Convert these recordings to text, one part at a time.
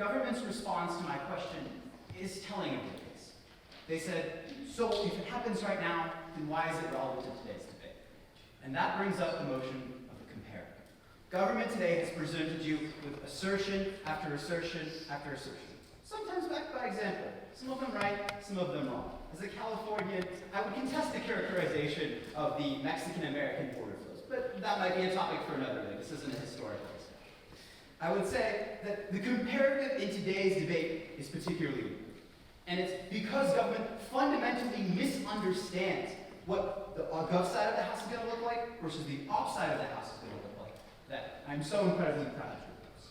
Government's response to my question is telling of the case. They said, so if it happens right now, then why is it relevant to today's debate? And that brings up the motion of the comparative. Government today has presented you with assertion after assertion after assertion, sometimes backed by example. Some of them right, some of them wrong. As a Californian, I would contest the characterization of the Mexican-American border flows, but that might be a topic for another day. This isn't a historical discussion. I would say that the comparative in today's debate is particularly weak. And it's because government fundamentally misunderstands what the gov side of the house is going to look like versus the op side of the house is going to look like. That I'm so incredibly proud to propose.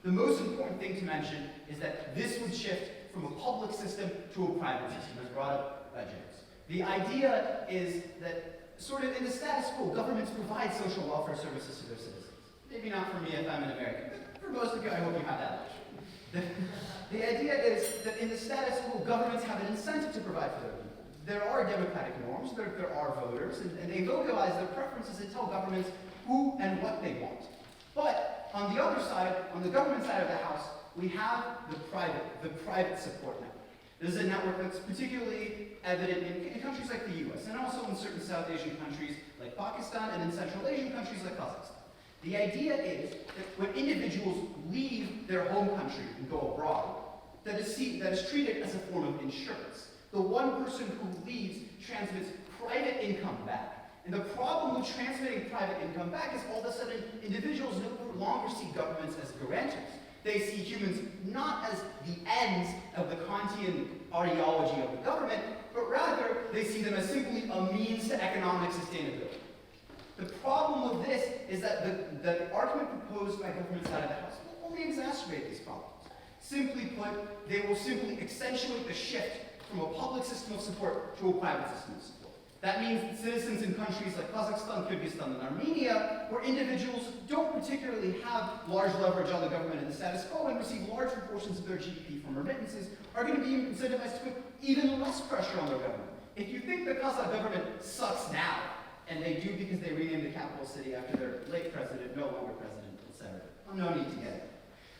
The most important thing to mention is that this would shift from a public system to a private system, as brought up by James. The idea is that, sort of in the status quo, governments provide social welfare services to their citizens. Maybe not for me if I'm an American, but for most of you, I hope you have that luxury. The idea is that in the status quo, governments have an incentive to provide for their people. There are democratic norms, there are voters, and they vocalize their preferences and tell governments who and what they want. But on the other side, on the government side of the house, we have the private support network. This is a network that's particularly evident in countries like the US, and also in certain South Asian countries like Pakistan, and in Central Asian countries like Kazakhstan. The idea is that when individuals leave their home country and go abroad, that is treated as a form of insurance. The one person who leaves transmits private income back. And the problem with transmitting private income back is all of a sudden individuals no longer see governments as guarantors. They see humans not as the ends of the Kantian ideology of the government, but rather they see them as simply a means to economic sustainability. The problem with this is that the argument proposed by government side of the house will only exacerbate these problems. Simply put, they will simply accentuate the shift from a public system of support to a private system of support. That means that citizens in countries like Kazakhstan, Kyrgyzstan, and Armenia, where individuals don't particularly have large leverage on the government and the status quo and receive large proportions of their GDP from remittances, are going to be incentivized to put even less pressure on their government. If you think the Kazakh government sucks now, and they do because they renamed the capital city after their late president, no longer president, etc. No need to get it.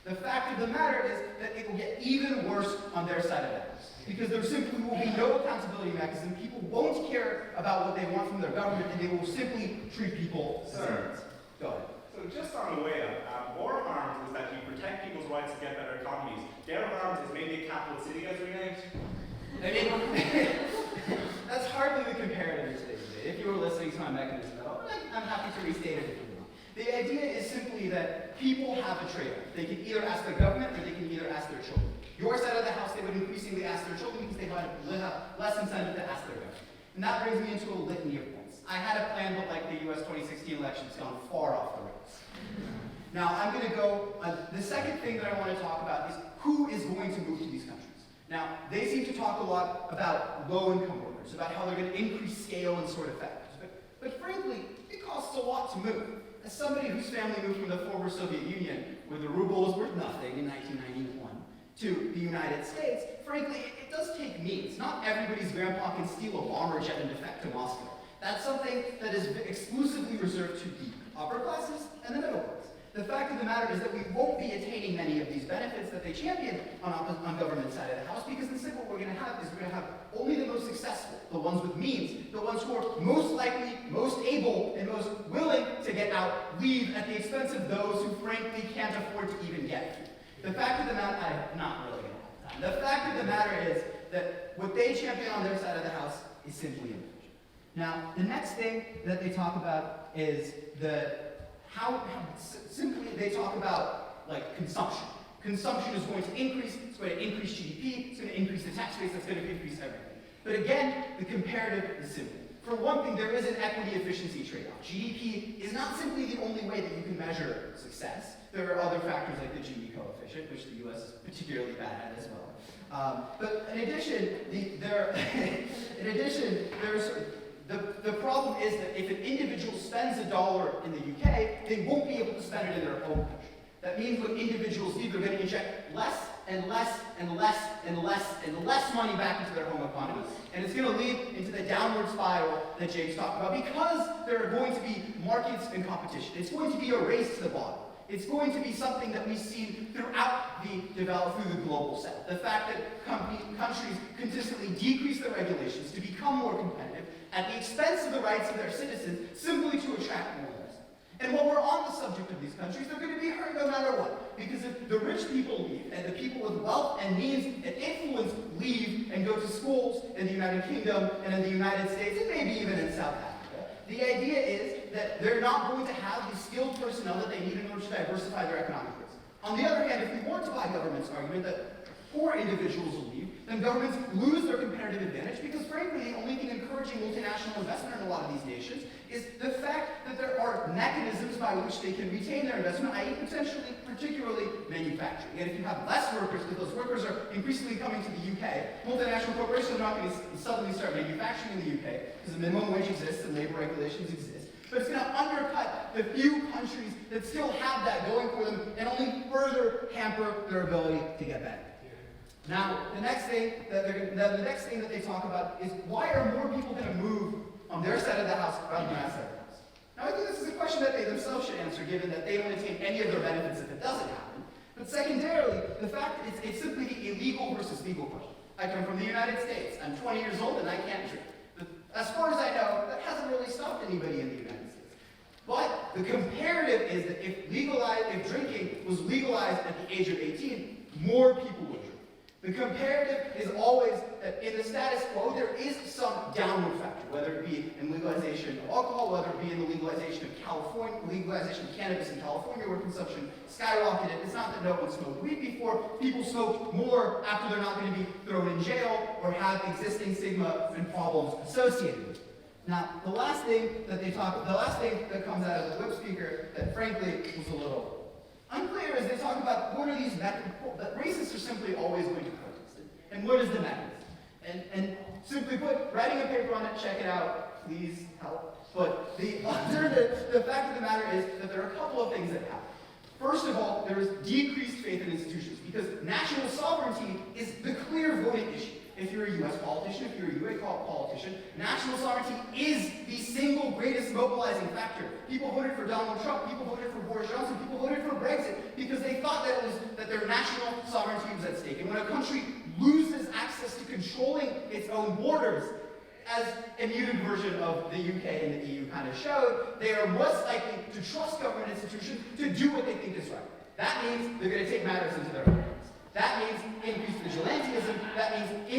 The fact of the matter is that it will get even worse on their side of the house, because there simply will be no accountability mechanism. People won't care about what they want from their government, and they will simply treat people as servants. Go ahead. So just on the way up, war of arms is that you protect people's rights to get better economies. Get of arms is maybe a capital city as renamed. I mean, that's hardly the comparative in today's debate. If you were listening to my mechanism at all, I'm happy to restate it if you want. The idea is simply that people have a trade-off. They can either ask their government or they can either ask their children. Your side of the house, they would increasingly ask their children because they have less incentive to ask their government. And that brings me into a litany of points. I had a plan, but like the US 2016 election, it's gone far off the rails. Now, I'm going to go, the second thing that I want to talk about is who is going to move to these countries. Now, they seem to talk a lot about low-income workers, about how they're going to increase scale and sort of factors. But frankly, it costs a lot to move. As somebody whose family moved from the former Soviet Union, where the ruble was worth nothing in 1991, to the United States, frankly, it does take means. Not everybody's grandpa can steal a bomber jet and defect to Moscow. That's something that is exclusively reserved to the upper classes and the middle class. The fact of the matter is that we won't be attaining many of these benefits that they champion on government side of the house, because instead what we're going to have is we're going to have only the most successful, the ones with means, the ones who are most likely, most able, and most willing to get out, leave at the expense of those who frankly can't afford to even get here. The fact of the matter, I'm not really going to have time. The fact of the matter is that what they champion on their side of the house is simply illusion. Now, the next thing that they talk about is how simply they talk about like consumption. Consumption is going to increase, it's going to increase GDP, it's going to increase the tax base, that's going to increase everything. But again, the comparative is simple. For one thing, there is an equity efficiency trade-off. GDP is not simply the only way that you can measure success. There are other factors like the Gini coefficient, which the US is particularly bad at as well. But in addition, the problem is that if an individual spends $1 in the UK, they won't be able to spend it in their home country. That means when individuals leave, they're going to inject less and less and less and less and less money back into their home economy. And it's going to lead into the downward spiral that James talked about, because there are going to be markets and competition. It's going to be a race to the bottom. It's going to be something that we've seen throughout through the global south. The fact that countries consistently decrease their regulations to become more competitive at the expense of the rights of their citizens simply to attract more investment. And while we're on the subject of these countries, they're going to be hurt no matter what. Because if the rich people leave, and the people with wealth and means and influence leave and go to schools in the United Kingdom and in the United States, and maybe even in South Africa, the idea is that they're not going to have the skilled personnel that they need in order to diversify their economic risk. On the other hand, if we were to buy government's argument that poor individuals will leave, then governments lose their competitive advantage because, frankly, the only thing encouraging multinational investment in a lot of these nations is the fact that there are mechanisms by which they can retain their investment, i.e. potentially, particularly manufacturing. And if you have less workers, because those workers are increasingly coming to the UK, multinational corporations are not going to suddenly start manufacturing in the UK because the minimum wage exists and labor regulations exist. But it's going to undercut the few countries that still have that going for them and only further hamper their ability to get better. Now, the next thing that they talk about is why are more people going to move on their side of the house rather than that side of the house? Now, I think this is a question that they themselves should answer, given that they don't attain any of their benefits if it doesn't happen. But secondarily, the fact that it's simply the illegal versus legal question. I come from the United States. I'm 20 years old and I can't drink. But as far as I know, that hasn't really stopped anybody in the United States. But the comparative is that if drinking was legalized at the age of 18, more people would drink. The comparative is always that in the status quo, there is some downward factor, whether it be in legalization of alcohol, whether it be in the legalization of cannabis in California, where consumption skyrocketed. It's not that no one smoked weed before. People smoked more after they're not going to be thrown in jail or have existing stigma and problems associated with it. Now, the last thing that comes out of the whip speaker that frankly was a little unclear is they talk about what are these mechanisms that racists are simply always going to protest it. And what is the mechanism? And simply put, writing a paper on it, check it out, please help. But the fact of the matter is that there are a couple of things that happen. First of all, there is decreased faith in institutions because national sovereignty is the clear voting issue. If you're a U.S. politician, if you're a UA politician, national sovereignty is the single greatest mobilizing factor. People voted for Donald Trump, people voted for Boris Johnson, people voted for Brexit because they thought that their national sovereignty was at stake. And when a country loses access to controlling its own borders, as a muted version of the UK and the EU kind of showed, they are most likely to trust government institutions to do what they think is right. That means they're going to take matters into their own hands. That means increased vigilantism, that means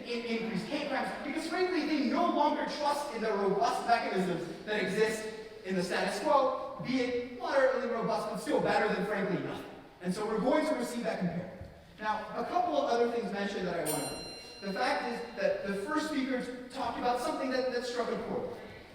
increased hate crimes, because frankly, they no longer trust in the robust mechanisms that exist in the status quo, be it moderately robust, but still better than frankly nothing. And so we're going to receive that comparison. Now, a couple of other things mentioned that I want to make. The fact is that the first speaker talked about something that struck a chord.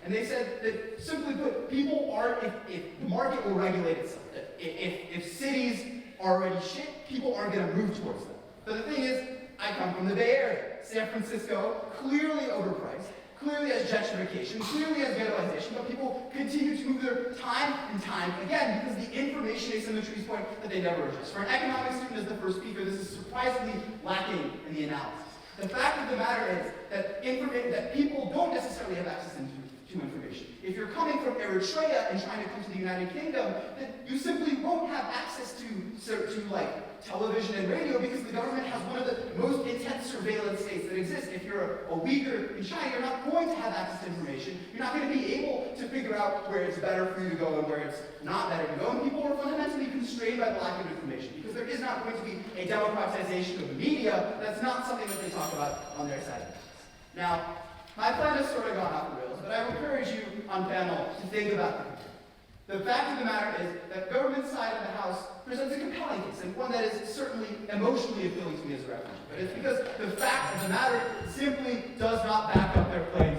And they said that, simply put, people are, if the market will regulate itself, that if cities are already shit, people aren't going to move towards them. But the thing is, I come from the Bay Area. San Francisco, clearly overpriced, clearly has gentrification, clearly has ghettoization, but people continue to move there time and time again because the information asymmetries point that they never address. For an economics student as the first speaker, this is surprisingly lacking in the analysis. The fact of the matter is that people don't necessarily have access to information. If you're coming from Eritrea and trying to come to the United Kingdom, then you simply won't have access to television and radio because the government has one of the most intense surveillance states that exist. If you're a Uyghur in China, you're not going to have access to information. You're not going to be able to figure out where it's better for you to go and where it's not better to go. And people are fundamentally constrained by the lack of information because there is not going to be a democratization of the media. That's not something that they talk about on their side of the house. Now, my plan has sort of gone off the rails, but I would encourage you on panel to think about the comparison. The fact of the matter is that government side of the house presents a compelling case, and one that is certainly emotionally appealing to me as a refugee. But it's because the fact of the matter simply does not back up their claim